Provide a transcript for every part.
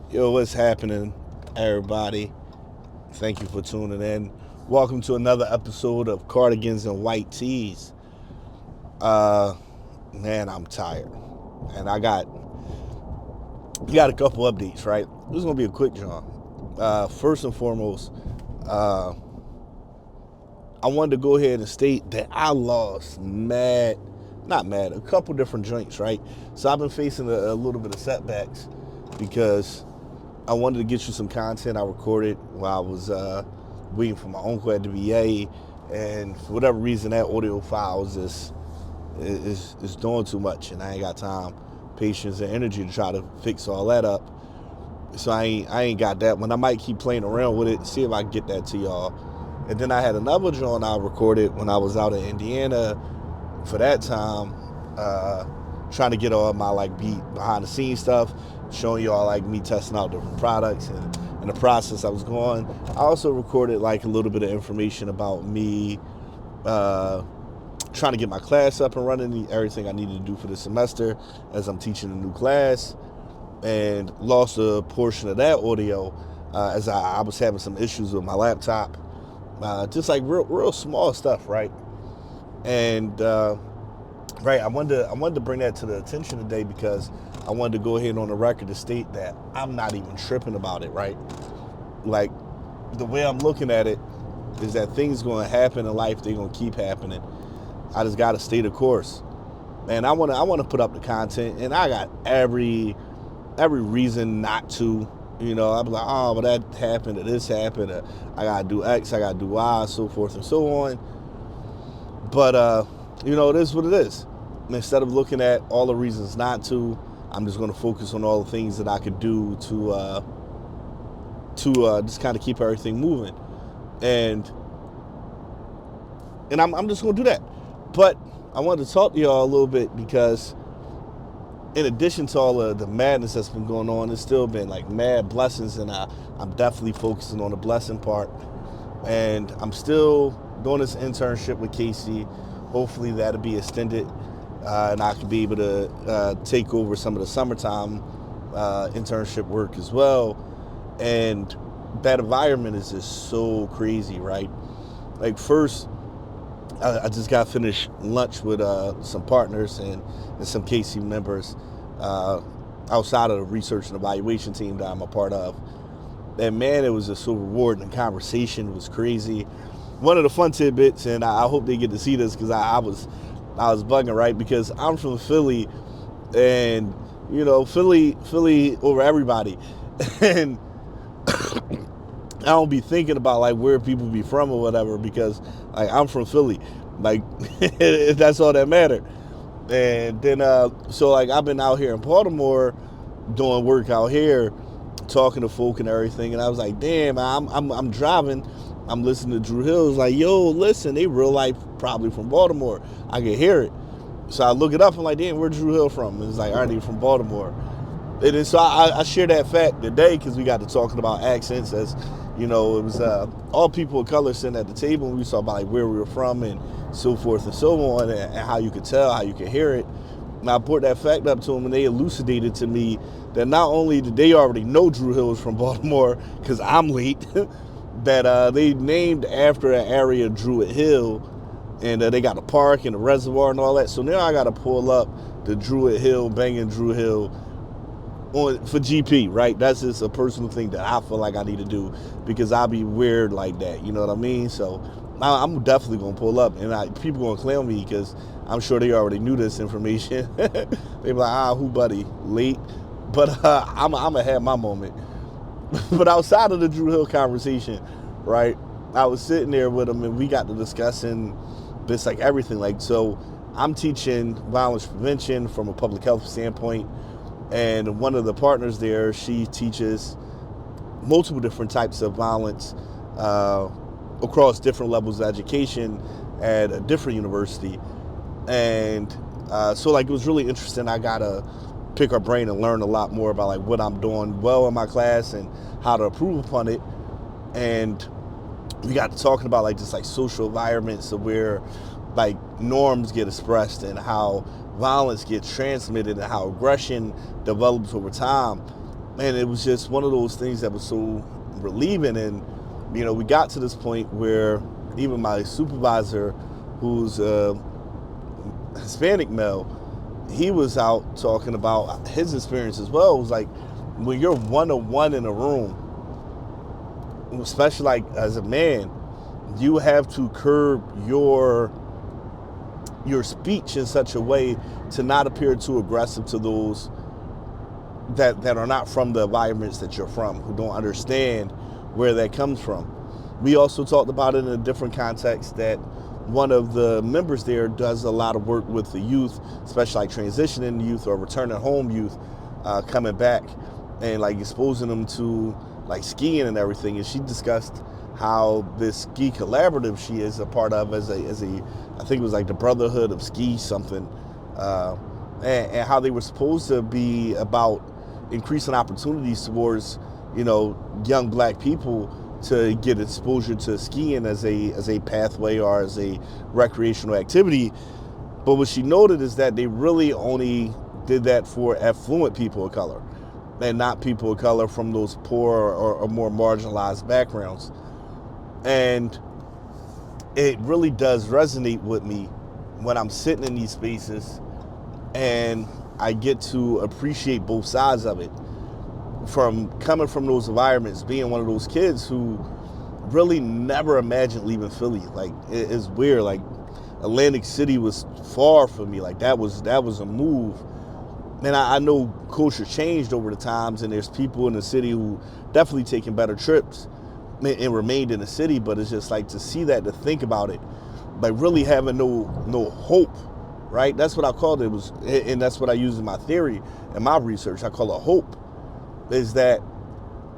Yo, what's happening, everybody? Thank you for tuning in. Welcome to another episode of Cardigans and White Tees. Uh, Man, I'm tired, and we got a couple updates. Right, this is gonna be a quick John. First and foremost, uh, I wanted to go ahead and state that I lost not mad, a couple different joints. Right, so I've been facing a little bit of setbacks because I wanted to get you some content I recorded while I was waiting for my uncle at the VA, and for whatever reason, that audio file is doing too much, and I ain't got time, patience, and energy to try to fix all that up. So I ain't got that one. I might keep playing around with it, see if I can get that to y'all. And then I had another joint I recorded when I was out in Indiana for that time, trying to get all my behind the scenes stuff, showing y'all me testing out different products and the process I was going. I also recorded a little bit of information about me trying to get my class up and running, everything I needed to do for the semester as I'm teaching a new class, and lost a portion of that audio as I was having some issues with my laptop, just real small stuff, right? And right, I wanted to bring that to the attention today because I wanted to go ahead on the record to state that I'm not even tripping about it, right? Like, the way I'm looking at it is that things going to happen in life, they're going to keep happening. I just got to stay the course. And I want to put up the content, and I got every reason not to. I'd be like, oh, but that happened, or this happened, or I got to do X, I got to do Y, so forth and so on. But, it is what it is. Instead of looking at all the reasons not to, I'm just going to focus on all the things that I could do to just kind of keep everything moving. And I'm just going to do that. But I wanted to talk to y'all a little bit because in addition to all of the madness that's been going on, there's still been mad blessings, and I'm definitely focusing on the blessing part. And I'm still doing this internship with Casey. Hopefully that'll be extended, and I could be able to take over some of the summertime internship work as well. And that environment is just so crazy, right? First, I just got finished lunch with some partners and some KC members outside of the research and evaluation team that I'm a part of. And man, it was just so rewarding. The conversation was crazy. One of the fun tidbits, and I hope they get to see this because I was bugging, right? Because I'm from Philly, and Philly over everybody, and I don't be thinking about where people be from or whatever because I'm from Philly, that's all that mattered. And then so I've been out here in Baltimore doing work out here, talking to folk and everything, and I was like, damn, I'm driving, I'm listening to Drew Hill's yo, listen, they real life probably from Baltimore. I can hear it. So I look it up, I'm like, damn, where Drew Hill from? And it's aren't they from Baltimore? And then so I share that fact today because we got to talking about accents, as it was all people of color sitting at the table, and we talked about where we were from and so forth and so on, and how you could tell, how you could hear it. And I brought that fact up to them, and they elucidated to me that not only did they already know Drew Hill was from Baltimore because I'm late, that they named after an area Druid Hill, and they got a park and a reservoir and all that. So now I got to pull up the Druid Hill, banging Drew Hill for GP, right? That's just a personal thing that I feel like I need to do because I'll be weird like that, you know what I mean? So I'm definitely going to pull up, and people going to clown me because I'm sure they already knew this information. They be like, who buddy, late? But I'm going to have my moment. But outside of the Drew Hill conversation, right, I was sitting there with him, and we got to discussing this, everything. So I'm teaching violence prevention from a public health standpoint, and one of the partners there, she teaches multiple different types of violence across different levels of education at a different university. And so it was really interesting. I got to pick her brain and learn a lot more about what I'm doing well in my class and how to improve upon it. And we got to talking about just social environments of where norms get expressed and how violence gets transmitted and how aggression develops over time. And it was just one of those things that was so relieving. And we got to this point where even my supervisor, who's a Hispanic male, he was out talking about his experience as well. It was like, when you're one-on-one in a room, especially like as a man, you have to curb your speech in such a way to not appear too aggressive to those that are not from the environments that you're from, who don't understand where that comes from. We also talked about it in a different context, that one of the members there does a lot of work with the youth, especially like transitioning youth or returning home youth, coming back and like exposing them to like skiing and everything. And she discussed how this ski collaborative she is a part of as a I think it was like the Brotherhood of Ski something, and how they were supposed to be about increasing opportunities towards young black people to get exposure to skiing as a pathway or as a recreational activity. But what she noted is that they really only did that for affluent people of color, and not people of color from those poor or more marginalized backgrounds. And it really does resonate with me when I'm sitting in these spaces and I get to appreciate both sides of it. From coming from those environments, being one of those kids who really never imagined leaving Philly. Like, it's weird. Like, Atlantic City was far from me. Like, that was a move. And I know culture changed over the times, and there's people in the city who definitely taking better trips and remained in the city. But it's just like, to see that, to think about it, like really having no hope, right? That's what I called it. And that's what I use in my theory and my research. I call it hope, is that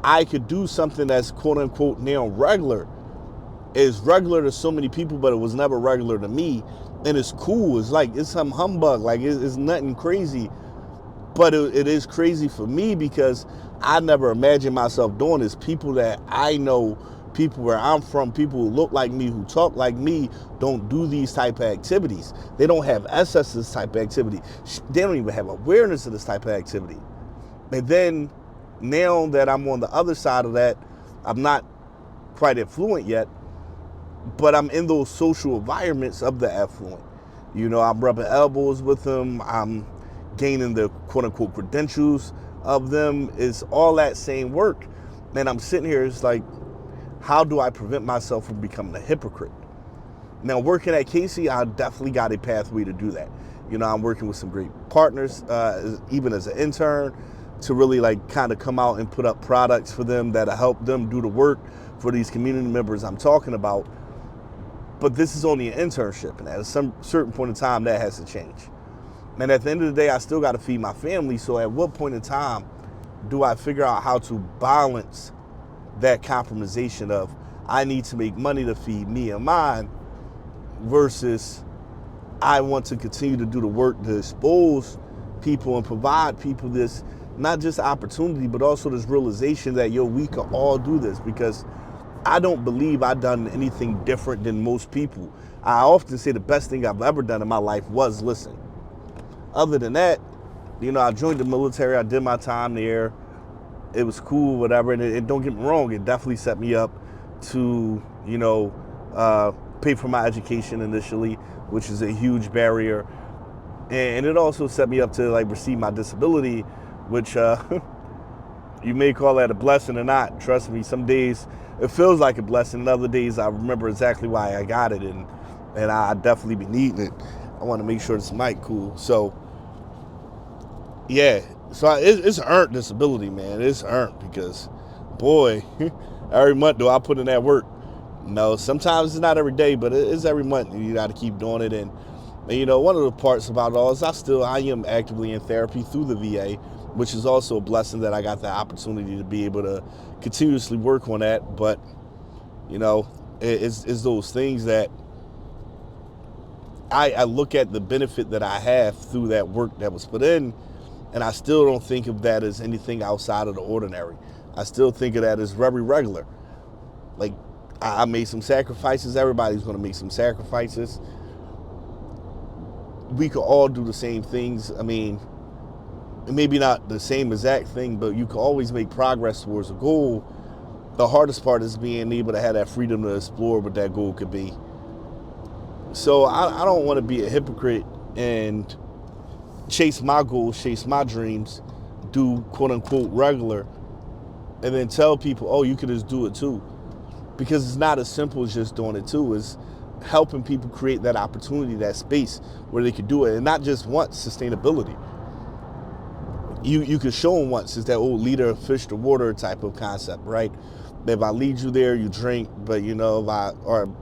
I could do something that's quote unquote now regular. It's regular to so many people, but it was never regular to me. And it's cool. It's like, it's some humbug. Like, it's nothing crazy. But it is crazy for me because I never imagined myself doing this. People that I know, people where I'm from, people who look like me, who talk like me, don't do these type of activities. They don't have access to this type of activity. They don't even have awareness of this type of activity. And then now that I'm on the other side of that, I'm not quite affluent yet, but I'm in those social environments of the affluent. I'm rubbing elbows with them. I'm gaining the quote unquote credentials of them. Is all that same work. And I'm sitting here, it's like, how do I prevent myself from becoming a hypocrite? Now, working at Casey, I definitely got a pathway to do that. I'm working with some great partners, even as an intern, to really like kind of come out and put up products for them that'll help them do the work for these community members I'm talking about. But this is only an internship, and at some certain point in time, that has to change. And at the end of the day, I still got to feed my family. So at what point in time do I figure out how to balance that compromisation of, I need to make money to feed me and mine, versus I want to continue to do the work to expose people and provide people this, not just opportunity, but also this realization that, we can all do this. Because I don't believe I've done anything different than most people. I often say the best thing I've ever done in my life was listen. Other than that, I joined the military. I did my time there. It was cool, whatever. And don't get me wrong, it definitely set me up to, pay for my education initially, which is a huge barrier. And it also set me up to like receive my disability, which you may call that a blessing or not. Trust me, some days it feels like a blessing, and other days I remember exactly why I got it, and I definitely be needing it. I want to make sure this mic cool. So yeah, so it's earned disability, man. It's earned because, boy, every month do I put in that work. No, sometimes it's not every day, but it's every month. You got to keep doing it. And one of the parts about it all is I am actively in therapy through the VA, which is also a blessing that I got the opportunity to be able to continuously work on that. But, it's those things that I look at the benefit that I have through that work that was put in, and I still don't think of that as anything outside of the ordinary. I still think of that as very regular. Like, I made some sacrifices. Everybody's going to make some sacrifices. We could all do the same things. I mean, maybe not the same exact thing, but you can always make progress towards a goal. The hardest part is being able to have that freedom to explore what that goal could be. So I don't want to be a hypocrite and chase my goals, chase my dreams, do quote unquote regular, and then tell people, oh, you can just do it too. Because it's not as simple as just doing it too. It's helping people create that opportunity, that space where they can do it. And not just once, sustainability. You can show them once. It's that old leader, fish to water type of concept, right? If I lead you there, you drink, but or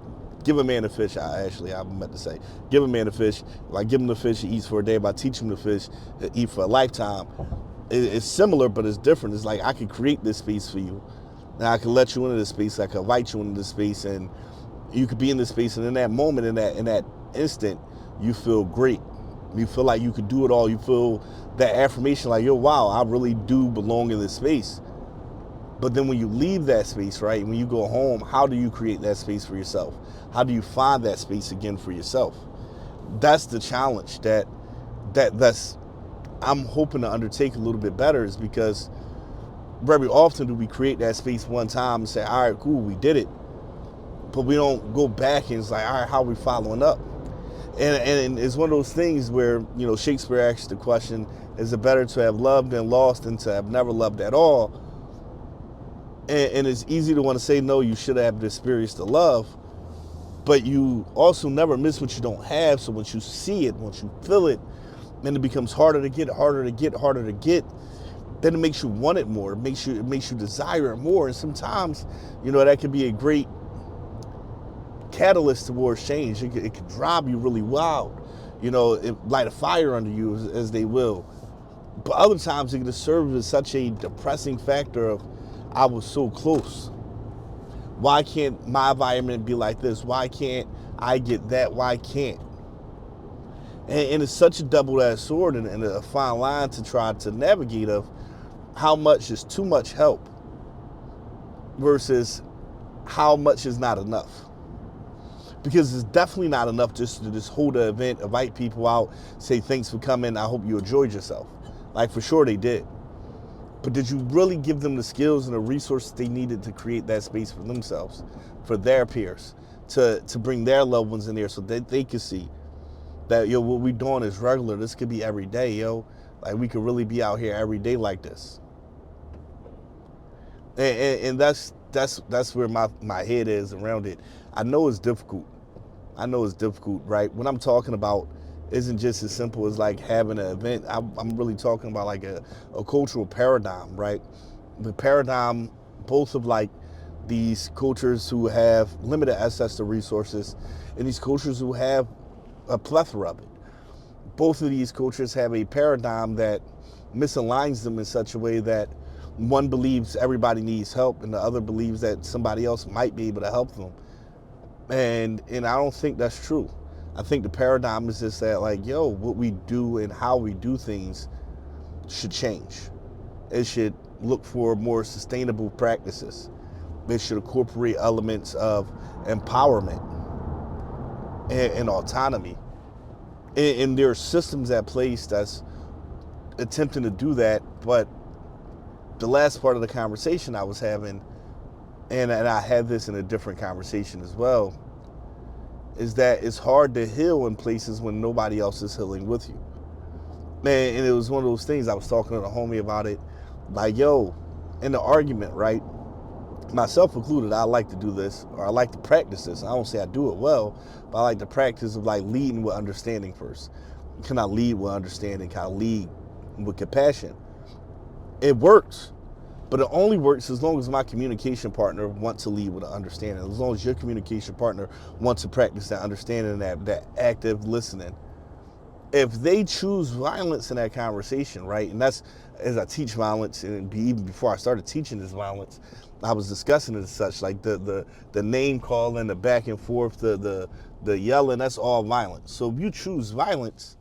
give a man a fish, I meant to say, give a man a fish. If I give him the fish, he eats for a day. If I teach him the fish, he'll eat for a lifetime. It's similar, but it's different. It's like I can create this space for you. Now I can let you into this space. I can invite you into this space, and you could be in this space. And in that moment, in that instant, you feel great. You feel like you could do it all. You feel that affirmation, like, yo, wow, I really do belong in this space. But then when you leave that space, right, when you go home, how do you create that space for yourself? How do you find that space again for yourself? That's the challenge that's I'm hoping to undertake a little bit better, is because very often do we create that space one time and say, all right, cool, we did it. But we don't go back and it's like, all right, how are we following up? And it's one of those things where, Shakespeare asks the question, is it better to have loved and lost than to have never loved at all? And it's easy to want to say, no, you should have experienced the love, but you also never miss what you don't have. So once you see it, once you feel it, then it becomes harder to get, then it makes you want it more. It makes you desire it more. And sometimes, that could be a great catalyst towards change. It could drive you really wild, light a fire under you as they will. But other times it can serve as such a depressing factor of, I was so close. Why can't my environment be like this? Why can't I get that? Why can't? And it's such a double-edged sword and a fine line to try to navigate of how much is too much help versus how much is not enough. Because it's definitely not enough just to hold an event, invite people out, say thanks for coming, I hope you enjoyed yourself. Like, for sure they did. But did you really give them the skills and the resources they needed to create that space for themselves, for their peers, to bring their loved ones in there so that they could see that, what we're doing is regular. This could be every day, Like, we could really be out here every day like this. And that's where my head is around it. I know it's difficult, right? What I'm talking about isn't just as simple as like having an event. I'm really talking about like a cultural paradigm, right? The paradigm, both of like these cultures who have limited access to resources and these cultures who have a plethora of it. Both of these cultures have a paradigm that misaligns them in such a way that one believes everybody needs help and the other believes that somebody else might be able to help them. And I don't think that's true. I think the paradigm is just that, like, what we do and how we do things should change. It should look for more sustainable practices. It should incorporate elements of empowerment and autonomy. And there are systems at place that's attempting to do that, but the last part of the conversation I was having, and I had this in a different conversation as well, is that it's hard to heal in places when nobody else is healing with you. Man, and it was one of those things, I was talking to the homie about it, like, in the argument, right? Myself included, I like to do this, or I like to practice this. I don't say I do it well, but I like the practice of like leading with understanding first. Can I lead with understanding? Can I lead with compassion? It works, but it only works as long as my communication partner wants to lead with an understanding. As long as your communication partner wants to practice that understanding, that active listening. If they choose violence in that conversation, right? And that's, as I teach violence, and even before I started teaching this violence, I was discussing it as such, like the name calling, the back and forth, the yelling, that's all violence. So if you choose violence,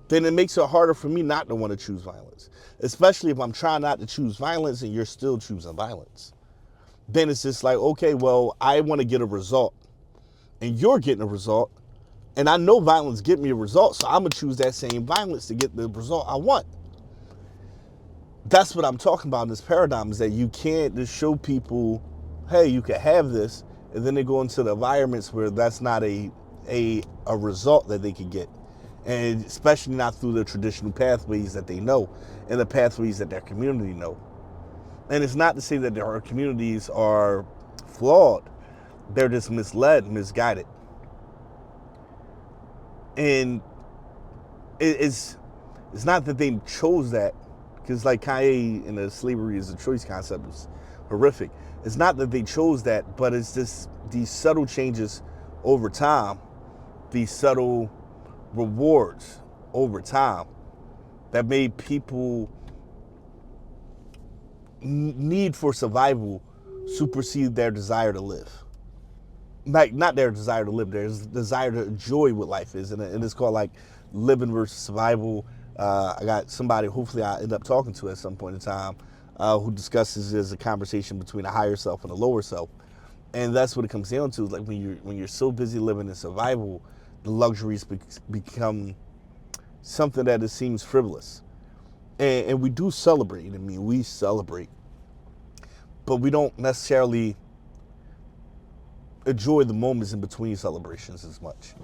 then it makes it harder for me not to want to choose violence. Especially if I'm trying not to choose violence and you're still choosing violence. Then it's just like, okay, well, I want to get a result and you're getting a result. And I know violence get me a result, so I'm going to choose that same violence to get the result I want. That's what I'm talking about in this paradigm, is that you can't just show people, hey, you can have this, and then they go into the environments where that's not a result that they can get. And especially not through the traditional pathways that they know and the pathways that their community know. And it's not to say that our communities are flawed. They're just misled, misguided. And it's not that they chose that, because like Kanye in the slavery is a choice concept is horrific. It's not that they chose that, but it's just these subtle changes over time, these subtle rewards over time that made people need for survival supersede their desire to live. Not their desire to live, their desire to enjoy what life is, and it's called like living versus survival. I got somebody, hopefully I end up talking to at some point in time, who discusses as a conversation between a higher self and a lower self, and that's what it comes down to. Is like when you're so busy living in survival, the luxuries become something that it seems frivolous, and we do celebrate. I mean, we celebrate, but we don't necessarily enjoy the moments in between celebrations as much.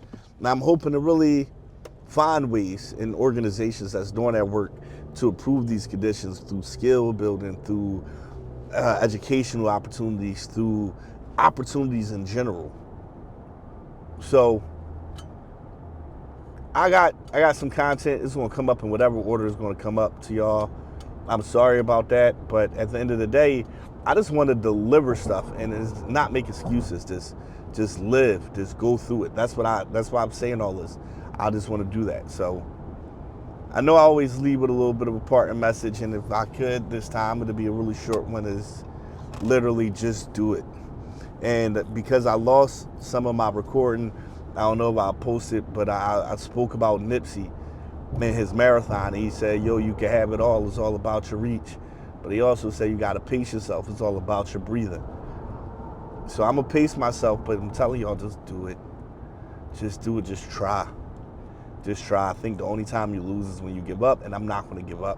Now I'm hoping to really find ways in organizations that's doing that work to improve these conditions through skill building, through educational opportunities, through opportunities in general. So I got some content. It's gonna come up in whatever order is gonna come up to y'all. I'm sorry about that, but at the end of the day, I just want to deliver stuff and not make excuses. Just live, just go through it. That's why I'm saying all this. I just want to do that. So I know I always leave with a little bit of a parting message, and if I could this time, it'd be a really short one. Is literally just do it. And because I lost some of my recording, I don't know if I posted, but I spoke about Nipsey in his marathon. He said, yo, you can have it all. It's all about your reach. But he also said you got to pace yourself. It's all about your breathing. So I'm going to pace myself, but I'm telling y'all, just do it. Just do it. Just try. Just try. I think the only time you lose is when you give up, and I'm not going to give up.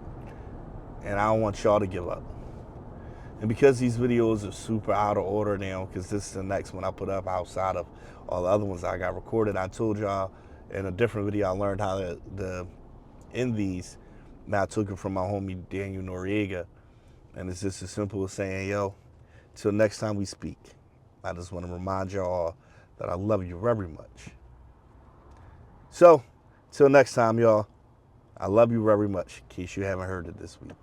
And I don't want y'all to give up. And because these videos are super out of order now, because this is the next one I put up outside of all the other ones I got recorded, I told y'all in a different video I learned how to end these. Now I took it from my homie Daniel Noriega. And it's just as simple as saying, yo, till next time we speak, I just want to remind y'all that I love you very much. So, till next time, y'all, I love you very much, in case you haven't heard it this week.